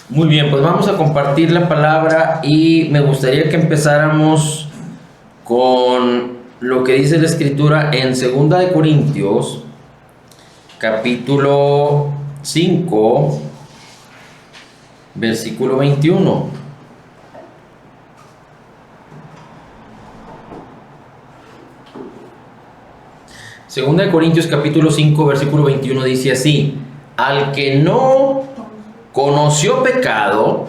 Muy bien, pues vamos a compartir la palabra y me gustaría que empezáramos con lo que dice la Escritura en 2 Corintios, capítulo 5, versículo 21. Segunda de Corintios capítulo 5 versículo 21 dice así: al que no conoció pecado,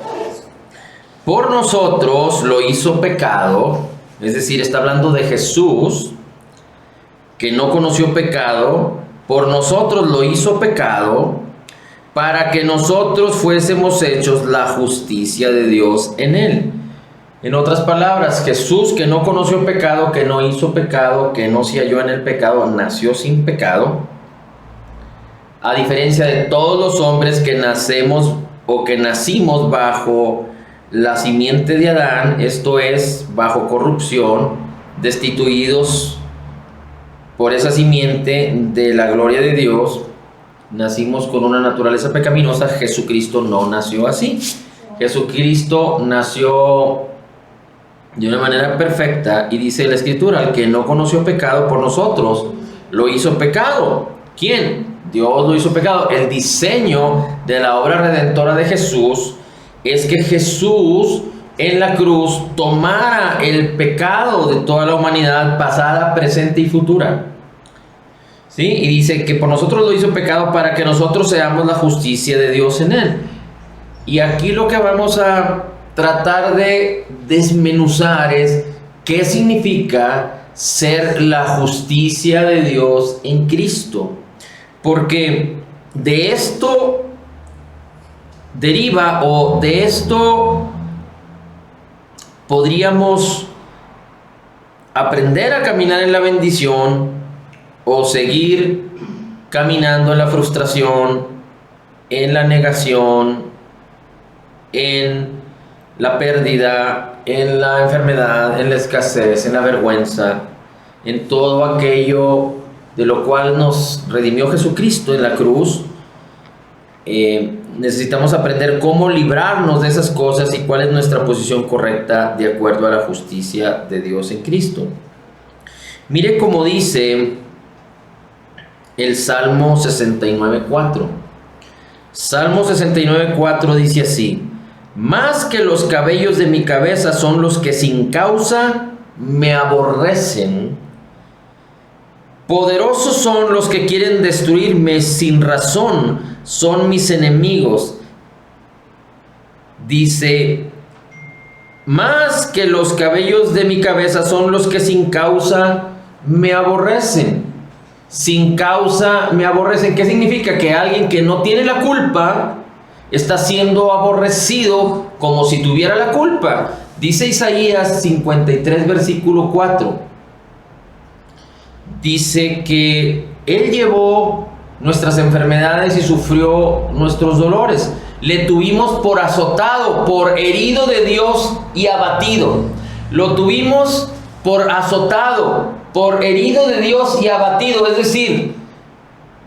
por nosotros lo hizo pecado. Es decir, está hablando de Jesús, que no conoció pecado, por nosotros lo hizo pecado, para que nosotros fuésemos hechos la justicia de Dios en él. En otras palabras, Jesús, que no conoció pecado, que no hizo pecado, que no se halló en el pecado, nació sin pecado, a diferencia de todos los hombres que nacemos o que nacimos bajo la simiente de Adán, esto es, bajo corrupción, destituidos por esa simiente de la gloria de Dios, nacimos con una naturaleza pecaminosa. Jesucristo no nació así. Jesucristo nació de una manera perfecta, y dice la Escritura: al que no conoció pecado, por nosotros lo hizo pecado. ¿Quién? Dios lo hizo pecado. El diseño de la obra redentora de Jesús es que Jesús en la cruz tomara el pecado de toda la humanidad, pasada, presente y futura. ¿Sí? Y dice que por nosotros lo hizo pecado para que nosotros seamos la justicia de Dios en él. Y aquí lo que vamos a tratar de desmenuzar es qué significa ser la justicia de Dios en Cristo. Porque de esto deriva, o de esto podríamos aprender a caminar en la bendición o seguir caminando en la frustración, en la negación, en la pérdida, en la enfermedad, en la escasez, en la vergüenza, en todo aquello de lo cual nos redimió Jesucristo en la cruz. Necesitamos aprender cómo librarnos de esas cosas y cuál es nuestra posición correcta de acuerdo a la justicia de Dios en Cristo. Mire cómo dice el Salmo 69:4. Salmo 69:4 dice así: más que los cabellos de mi cabeza son los que sin causa me aborrecen. Poderosos son los que quieren destruirme, sin razón son mis enemigos. Dice: más que los cabellos de mi cabeza son los que sin causa me aborrecen. Sin causa me aborrecen. ¿Qué significa? Que alguien que no tiene la culpa está siendo aborrecido como si tuviera la culpa. Dice Isaías 53 versículo 4. Dice que Él llevó nuestras enfermedades y sufrió nuestros dolores. Le tuvimos por azotado, por herido de Dios y abatido. Lo tuvimos por azotado, por herido de Dios y abatido. Es decir,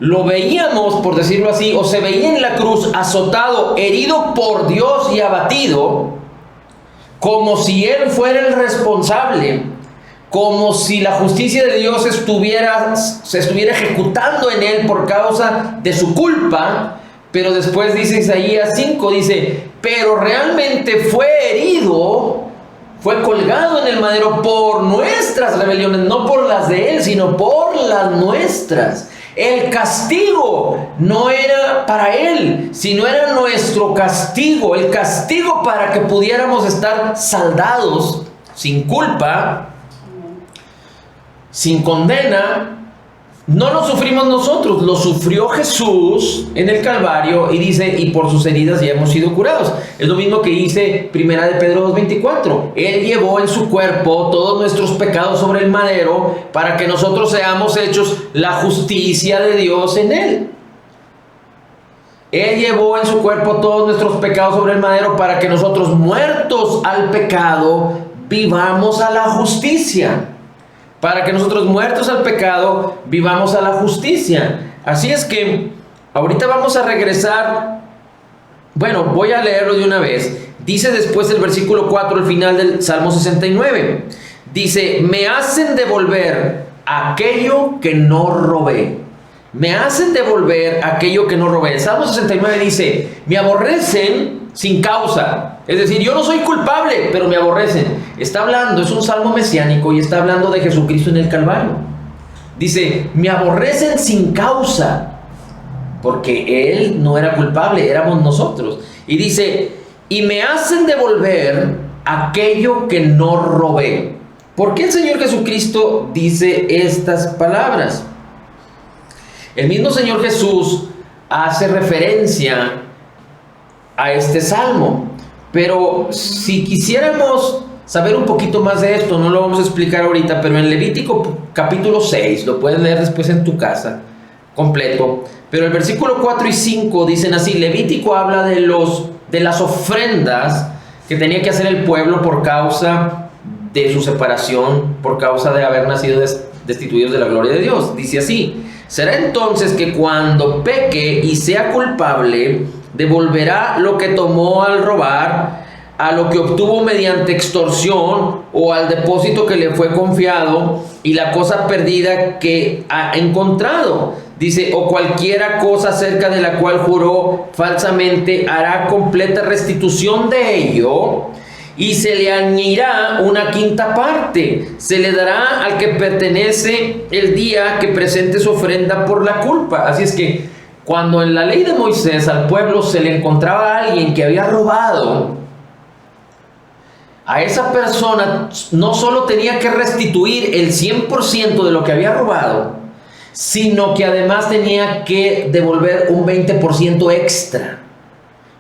lo veíamos, por decirlo así, o se veía en la cruz azotado, herido por Dios y abatido, como si Él fuera el responsable, como si la justicia de Dios se estuviera ejecutando en él por causa de su culpa. Pero después dice Isaías 5, dice: pero realmente fue herido, fue colgado en el madero por nuestras rebeliones, no por las de él, sino por las nuestras. El castigo no era para él, sino era nuestro castigo, el castigo para que pudiéramos estar saldados, sin culpa, sin condena. No lo sufrimos nosotros, lo sufrió Jesús en el Calvario, y dice: y por sus heridas ya hemos sido curados. Es lo mismo que dice 1 de Pedro 2:24. Él llevó en su cuerpo todos nuestros pecados sobre el madero, para que nosotros seamos hechos la justicia de Dios en él. Él llevó en su cuerpo todos nuestros pecados sobre el madero, para que nosotros, muertos al pecado, vivamos a la justicia. Para que nosotros, muertos al pecado, vivamos a la justicia. Así es que ahorita vamos a regresar Bueno, voy a leerlo de una vez. Dice después el versículo 4 al final del Salmo 69. Dice, me hacen devolver aquello que no robé. Me hacen devolver aquello que no robé. El Salmo 69 dice, me aborrecen sin causa. Es decir, yo no soy culpable, pero me aborrecen. Está hablando, es un salmo mesiánico y está hablando de Jesucristo en el Calvario. Dice, me aborrecen sin causa, porque Él no era culpable, éramos nosotros. Y dice, y me hacen devolver aquello que no robé. ¿Por qué el Señor Jesucristo dice estas palabras? El mismo Señor Jesús hace referencia a este salmo, pero si quisiéramos saber un poquito más de esto, no lo vamos a explicar ahorita, pero en Levítico capítulo 6, lo puedes leer después en tu casa, completo, pero el versículo 4 y 5 dicen así. Levítico habla de las ofrendas que tenía que hacer el pueblo por causa de su separación, por causa de haber nacido destituidos de la gloria de Dios. Dice así, será entonces que cuando peque y sea culpable, devolverá lo que tomó al robar, a lo que obtuvo mediante extorsión o al depósito que le fue confiado y la cosa perdida que ha encontrado. Dice, o cualquiera cosa acerca de la cual juró falsamente, hará completa restitución de ello y se le añadirá una quinta parte. Se le dará al que pertenece el día que presente su ofrenda por la culpa. Así es que cuando en la ley de Moisés al pueblo se le encontraba a alguien que había robado, a esa persona no solo tenía que restituir el 100% de lo que había robado, sino que además tenía que devolver un 20% extra.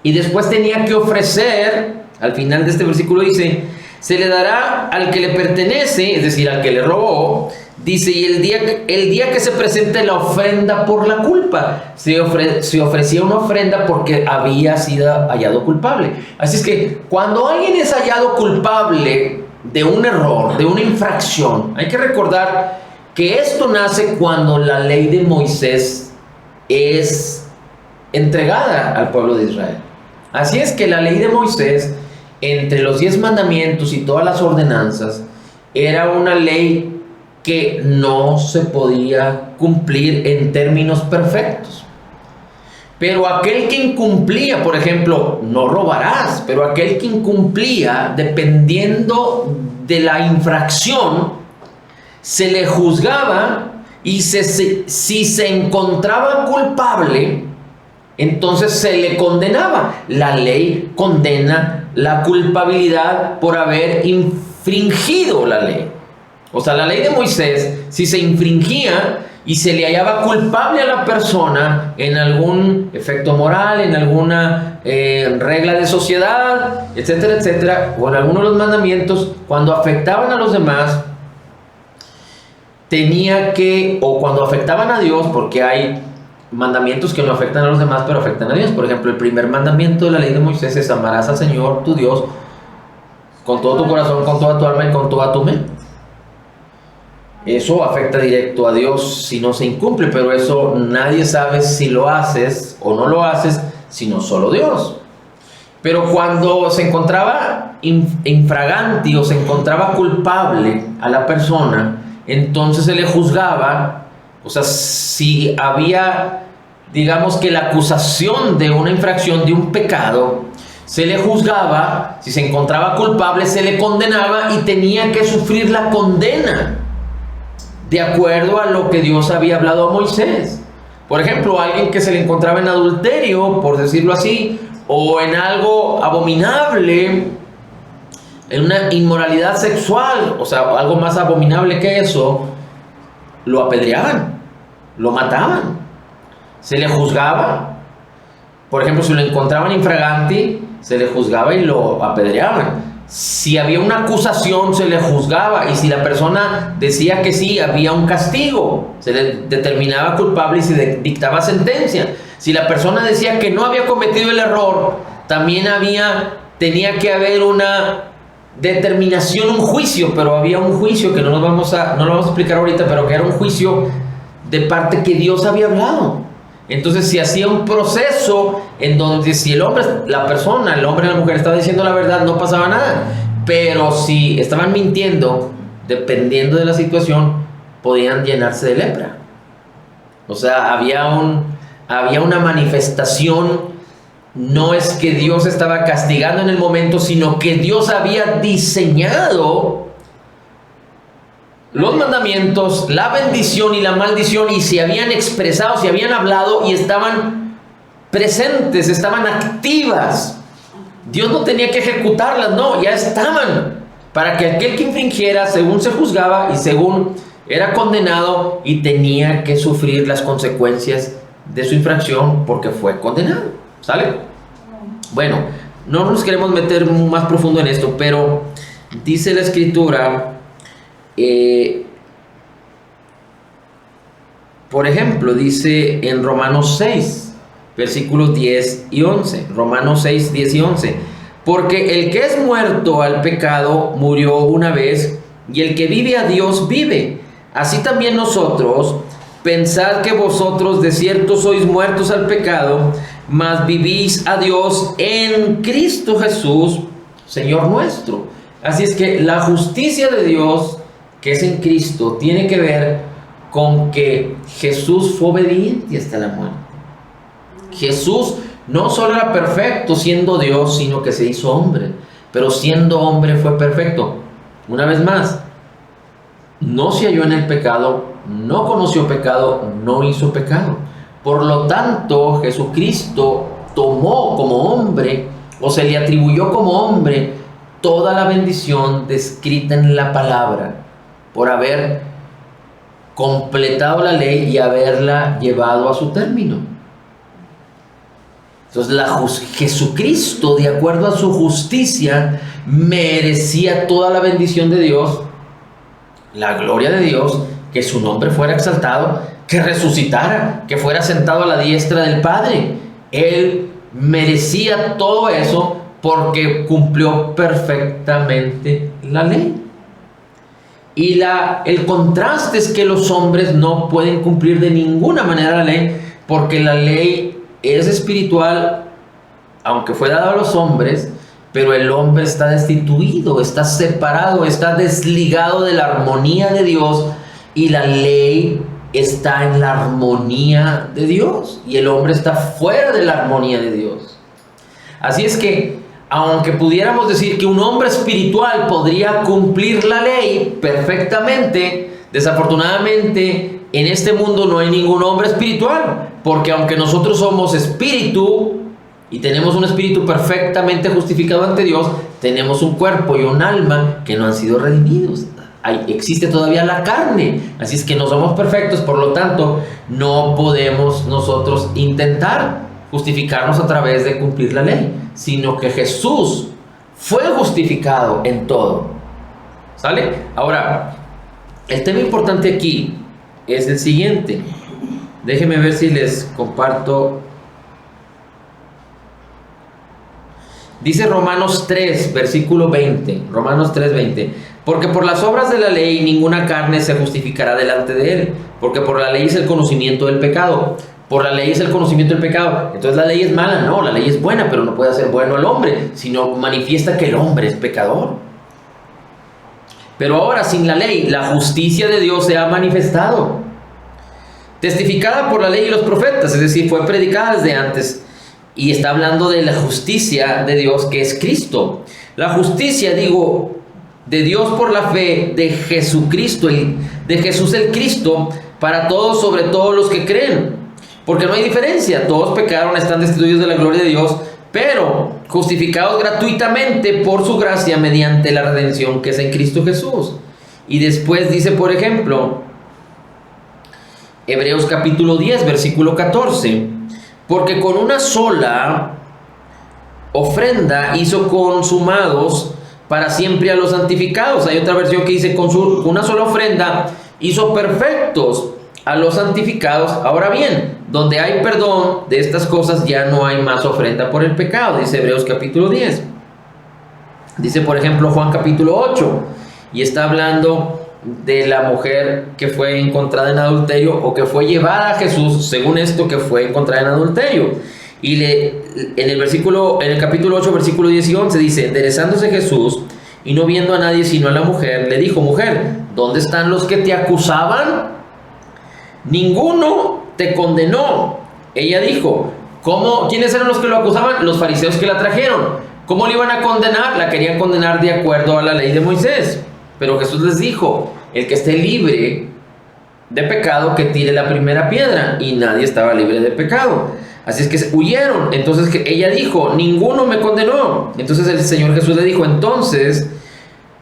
Y después tenía que ofrecer, al final de este versículo dice, se le dará al que le pertenece, es decir, al que le robó. Dice, y el día que se presente la ofrenda por la culpa, se ofrecía una ofrenda porque había sido hallado culpable. Así es que cuando alguien es hallado culpable de un error, de una infracción, hay que recordar que esto nace cuando la ley de Moisés es entregada al pueblo de Israel. Así es que la ley de Moisés, entre los 10 mandamientos y todas las ordenanzas, era una ley que no se podía cumplir en términos perfectos. Pero aquel que incumplía, por ejemplo, no robarás, pero aquel que incumplía, dependiendo de la infracción, se le juzgaba y si se encontraba culpable, entonces se le condenaba. La ley condena la culpabilidad por haber infringido la ley. O sea, la ley de Moisés, si se infringía y se le hallaba culpable a la persona en algún efecto moral, en alguna regla de sociedad, etcétera, etcétera, o en alguno de los mandamientos, cuando afectaban a los demás, o cuando afectaban a Dios, porque hay mandamientos que no afectan a los demás, pero afectan a Dios. Por ejemplo, el primer mandamiento de la ley de Moisés es: amarás al Señor tu Dios con todo tu corazón, con toda tu alma y con toda tu mente. Eso afecta directo a Dios si no se incumple, pero eso nadie sabe si lo haces o no lo haces, sino solo Dios. Pero cuando se encontraba infraganti o se encontraba culpable a la persona, entonces se le juzgaba. O sea, si había, digamos que la acusación de una infracción, de un pecado, se le juzgaba. Si se encontraba culpable, se le condenaba y tenía que sufrir la condena de acuerdo a lo que Dios había hablado a Moisés. Por ejemplo, alguien que se le encontraba en adulterio, por decirlo así, o en algo abominable, en una inmoralidad sexual, o sea, algo más abominable que eso, lo apedreaban, lo mataban, se le juzgaba. Por ejemplo, si lo encontraban infraganti, se le juzgaba y lo apedreaban. Si había una acusación, se le juzgaba, y si la persona decía que sí, había un castigo, se le determinaba culpable y se dictaba sentencia. Si la persona decía que no había cometido el error, también tenía que haber una determinación, un juicio, pero había un juicio que no lo vamos a explicar ahorita, pero que era un juicio de parte que Dios había hablado. Entonces se hacía un proceso en donde si el hombre, la persona, el hombre o la mujer estaba diciendo la verdad, no pasaba nada. Pero si estaban mintiendo, dependiendo de la situación, podían llenarse de lepra. O sea, había una manifestación. No es que Dios estaba castigando en el momento, sino que Dios había diseñado los mandamientos, la bendición y la maldición, y se habían expresado, se habían hablado y estaban presentes, estaban activas. Dios no tenía que ejecutarlas, no, ya estaban, para que aquel que infringiera, según se juzgaba y según era condenado, y tenía que sufrir las consecuencias de su infracción porque fue condenado. ¿Sale? Bueno, no nos queremos meter más profundo en esto, pero dice la Escritura, por ejemplo, dice en Romanos 6, versículos 10 y 11. Romanos 6, 10 y 11. Porque el que es muerto al pecado murió una vez, y el que vive a Dios vive. Así también nosotros, pensad que vosotros de cierto sois muertos al pecado, mas vivís a Dios en Cristo Jesús, Señor nuestro. Así es que la justicia de Dios, que es en Cristo, tiene que ver con que Jesús fue obediente hasta la muerte. Jesús no solo era perfecto siendo Dios, sino que se hizo hombre. Pero siendo hombre fue perfecto. Una vez más, no se halló en el pecado, no conoció pecado, no hizo pecado. Por lo tanto, Jesucristo tomó como hombre, o se le atribuyó como hombre, toda la bendición descrita en la palabra, por haber completado la ley y haberla llevado a su término. Entonces Jesucristo, de acuerdo a su justicia, merecía toda la bendición de Dios, la gloria de Dios, que su nombre fuera exaltado, que resucitara, que fuera sentado a la diestra del Padre. Él merecía todo eso porque cumplió perfectamente la ley. Y el contraste es que los hombres no pueden cumplir de ninguna manera la ley, porque la ley es espiritual, aunque fue dada a los hombres, pero el hombre está destituido, está separado, está desligado de la armonía de Dios, y la ley está en la armonía de Dios, y el hombre está fuera de la armonía de Dios. Así es que, aunque pudiéramos decir que un hombre espiritual podría cumplir la ley perfectamente, desafortunadamente en este mundo no hay ningún hombre espiritual, porque aunque nosotros somos espíritu y tenemos un espíritu perfectamente justificado ante Dios, tenemos un cuerpo y un alma que no han sido redimidos. Existe todavía la carne, así es que no somos perfectos, por lo tanto no podemos nosotros intentar justificarnos a través de cumplir la ley, sino que Jesús fue justificado en todo. ¿Sale? Ahora, el tema importante aquí es el siguiente. Déjenme ver si les comparto. Dice Romanos 3, versículo 20. Romanos 3, 20. Porque por las obras de la ley ninguna carne se justificará delante de él, porque por la ley es el conocimiento del pecado. Por la ley es el conocimiento del pecado. Entonces la ley es mala. No, la ley es buena, pero no puede hacer bueno al hombre, sino manifiesta que el hombre es pecador. Pero ahora, sin la ley, la justicia de Dios se ha manifestado, testificada por la ley y los profetas, es decir, fue predicada desde antes, y está hablando de la justicia de Dios, que es Cristo. La justicia, digo, de Dios por la fe de Jesucristo, de Jesús el Cristo, para todos, sobre todos los que creen. Porque no hay diferencia, todos pecaron, están destituidos de la gloria de Dios, pero justificados gratuitamente por su gracia mediante la redención que es en Cristo Jesús. Y después dice, por ejemplo, Hebreos capítulo 10, versículo 14, porque con una sola ofrenda hizo consumados para siempre a los santificados. Hay otra versión que dice, con una sola ofrenda hizo perfectos a los santificados. Ahora bien, donde hay perdón de estas cosas ya no hay más ofrenda por el pecado, dice Hebreos capítulo 10. Dice por ejemplo Juan capítulo 8, y está hablando de la mujer que fue encontrada en adulterio o que fue llevada a Jesús, según esto, que fue encontrada en adulterio. Y en el capítulo 8, versículo 10 y 11 dice: enderezándose Jesús y no viendo a nadie sino a la mujer, le dijo: mujer, ¿dónde están los que te acusaban? Ninguno te condenó. Ella dijo: ¿cómo? ¿Quiénes eran los que lo acusaban? Los fariseos que la trajeron. ¿Cómo le iban a condenar? La querían condenar de acuerdo a la ley de Moisés. Pero Jesús les dijo: el que esté libre de pecado, que tire la primera piedra. Y nadie estaba libre de pecado. Así es que huyeron. Entonces ella dijo: ninguno me condenó. Entonces el Señor Jesús le dijo: entonces,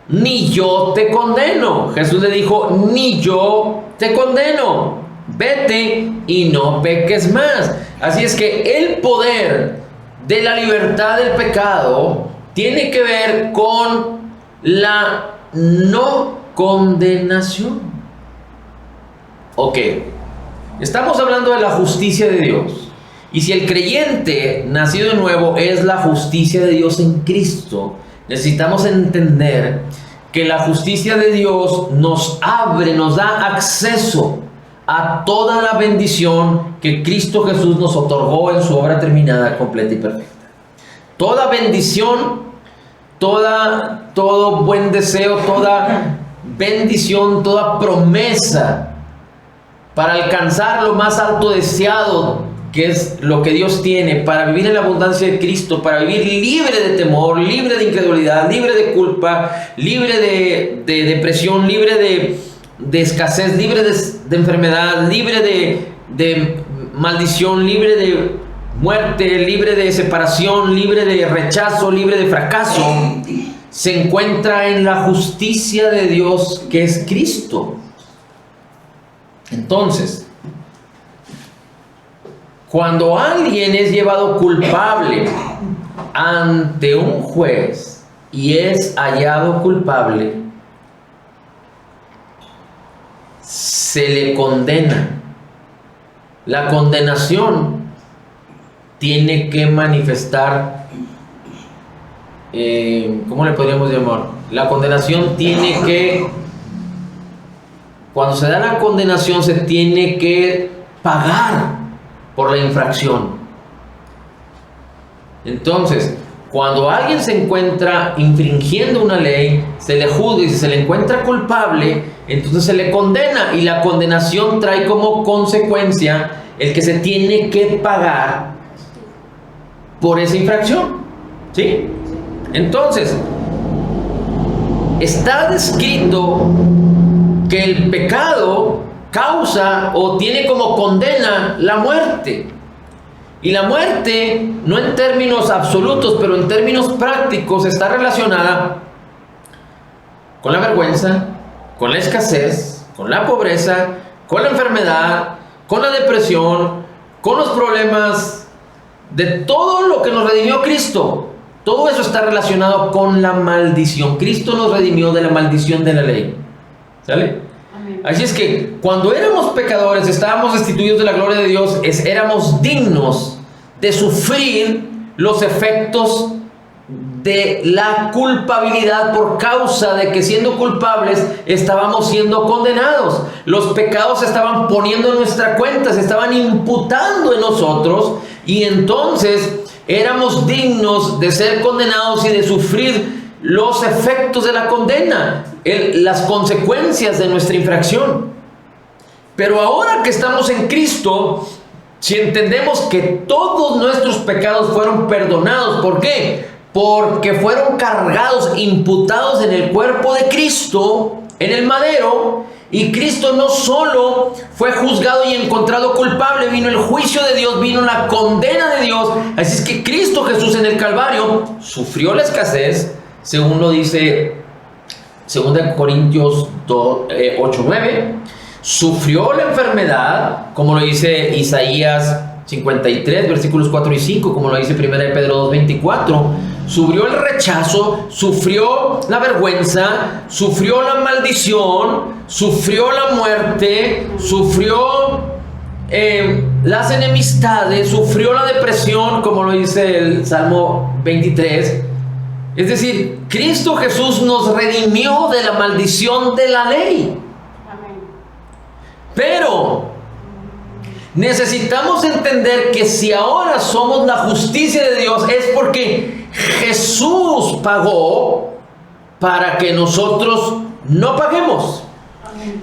ni yo te condeno. Jesús le dijo: ni yo te condeno. Vete y no peques más. Así es que el poder de la libertad del pecado tiene que ver con la no condenación. Ok, estamos hablando de la justicia de Dios. Y si el creyente nacido de nuevo es la justicia de Dios en Cristo, necesitamos entender que la justicia de Dios nos abre, nos da acceso a toda la bendición que Cristo Jesús nos otorgó en su obra terminada, completa y perfecta. Toda bendición, todo buen deseo, toda bendición, toda promesa para alcanzar lo más alto deseado, que es lo que Dios tiene, para vivir en la abundancia de Cristo, para vivir libre de temor, libre de incredulidad, libre de culpa, libre de depresión, libre de escasez, libre de enfermedad, libre de maldición, libre de muerte, libre de separación, libre de rechazo, libre de fracaso, se encuentra en la justicia de Dios, que es Cristo. Entonces, cuando alguien es llevado culpable ante un juez y es hallado culpable, se le condena. La condenación tiene que manifestar, ¿cómo le podríamos llamar? La condenación tiene que, cuando se da la condenación, se tiene que pagar por la infracción. Entonces, cuando alguien se encuentra infringiendo una ley, se le juzga, y si se le encuentra culpable, entonces se le condena, y la condenación trae como consecuencia el que se tiene que pagar por esa infracción. ¿Sí? Entonces, está descrito que el pecado causa o tiene como condena la muerte. Y la muerte, no en términos absolutos, pero en términos prácticos, está relacionada con la vergüenza, con la escasez, con la pobreza, con la enfermedad, con la depresión, con los problemas de todo lo que nos redimió Cristo. Todo eso está relacionado con la maldición. Cristo nos redimió de la maldición de la ley. ¿Sale? Así es que cuando éramos pecadores, estábamos destituidos de la gloria de Dios, éramos dignos de sufrir los efectos de la culpabilidad, por causa de que, siendo culpables, estábamos siendo condenados. Los pecados se estaban poniendo en nuestra cuenta, se estaban imputando en nosotros, y entonces éramos dignos de ser condenados y de sufrir los efectos de la condena, las consecuencias de nuestra infracción. Pero ahora que estamos en Cristo, si entendemos que todos nuestros pecados fueron perdonados, ¿por qué? Porque fueron cargados, imputados en el cuerpo de Cristo, en el madero. Y Cristo no solo fue juzgado y encontrado culpable, vino el juicio de Dios, vino la condena de Dios. Así es que Cristo Jesús en el Calvario sufrió la escasez, según lo dice 2 Corintios 8:9, sufrió la enfermedad, como lo dice Isaías 53, versículos 4 y 5, como lo dice 1 Pedro 2:24, sufrió el rechazo, sufrió la vergüenza, sufrió la maldición, sufrió la muerte, sufrió las enemistades, sufrió la depresión, como lo dice el Salmo 23. Es decir, Cristo Jesús nos redimió de la maldición de la ley. Pero necesitamos entender que si ahora somos la justicia de Dios es porque Jesús pagó para que nosotros no paguemos.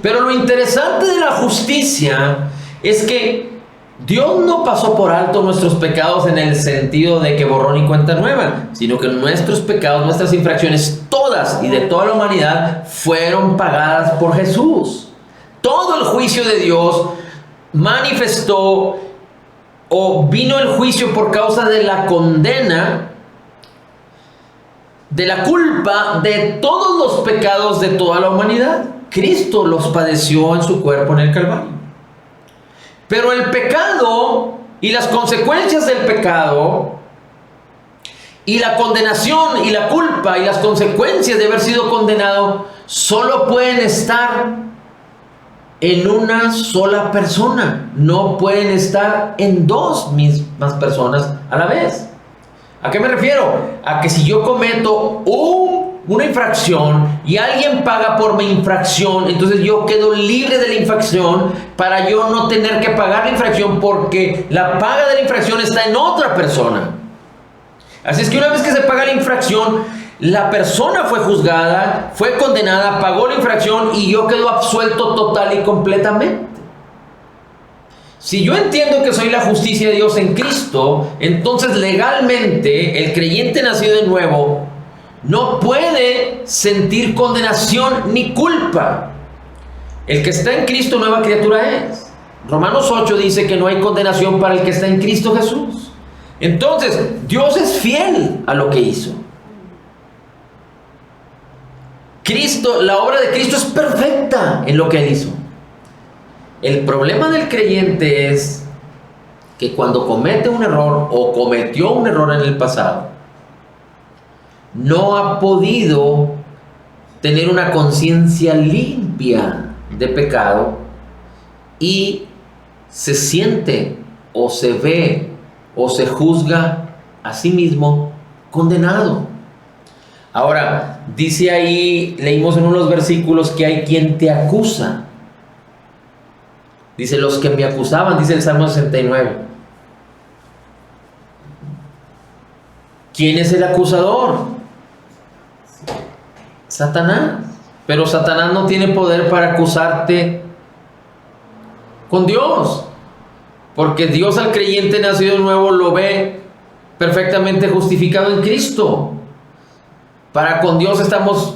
Pero lo interesante de la justicia es que Dios no pasó por alto nuestros pecados en el sentido de que borrón y cuenta nueva, sino que nuestros pecados, nuestras infracciones, todas y de toda la humanidad fueron pagadas por Jesús. Todo el juicio de Dios manifestó o vino el juicio por causa de la condena, de la culpa de todos los pecados de toda la humanidad. Cristo los padeció en su cuerpo en el Calvario. Pero el pecado y las consecuencias del pecado y la condenación y la culpa y las consecuencias de haber sido condenado solo pueden estar en una sola persona. No pueden estar en dos mismas personas a la vez. ¿A qué me refiero? A que si yo cometo una infracción y alguien paga por mi infracción, entonces yo quedo libre de la infracción para yo no tener que pagar la infracción porque la paga de la infracción está en otra persona. Así es que una vez que se paga la infracción, la persona fue juzgada, fue condenada, pagó la infracción y yo quedo absuelto total y completamente. Si yo entiendo que soy la justicia de Dios en Cristo, entonces legalmente el creyente nacido de nuevo no puede sentir condenación ni culpa. El que está en Cristo, nueva criatura es. Romanos 8 dice que no hay condenación para el que está en Cristo Jesús. Entonces, Dios es fiel a lo que hizo. Cristo, la obra de Cristo es perfecta en lo que Él hizo. El problema del creyente es que cuando comete un error o cometió un error en el pasado, no ha podido tener una conciencia limpia de pecado y se siente o se ve o se juzga a sí mismo condenado. Ahora, dice ahí, leímos en unos versículos que hay quien te acusa. Dice, los que me acusaban, dice el Salmo 69. ¿Quién es el acusador? Satanás. Pero Satanás no tiene poder para acusarte con Dios. Porque Dios al creyente nacido de nuevo lo ve perfectamente justificado en Cristo. Para con Dios estamos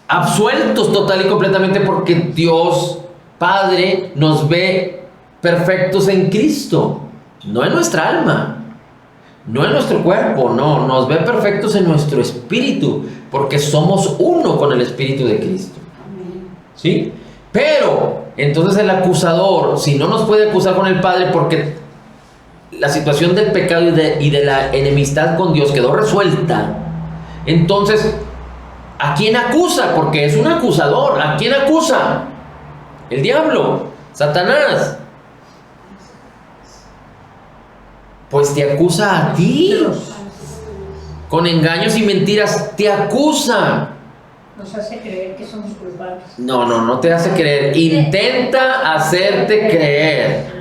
absueltos total y completamente porque Dios Padre nos ve perfectos en Cristo, no en nuestra alma, no en nuestro cuerpo, no, nos ve perfectos en nuestro espíritu, porque somos uno con el Espíritu de Cristo. ¿Sí? Pero entonces el acusador, si no nos puede acusar con el Padre porque la situación del pecado y de la enemistad con Dios quedó resuelta, entonces ¿a quién acusa? Porque es un acusador. ¿A quién acusa? El diablo, Satanás. Pues te acusa a ti. Con engaños y mentiras te acusa. Nos hace creer que somos culpables. No te hace creer. Intenta hacerte creer.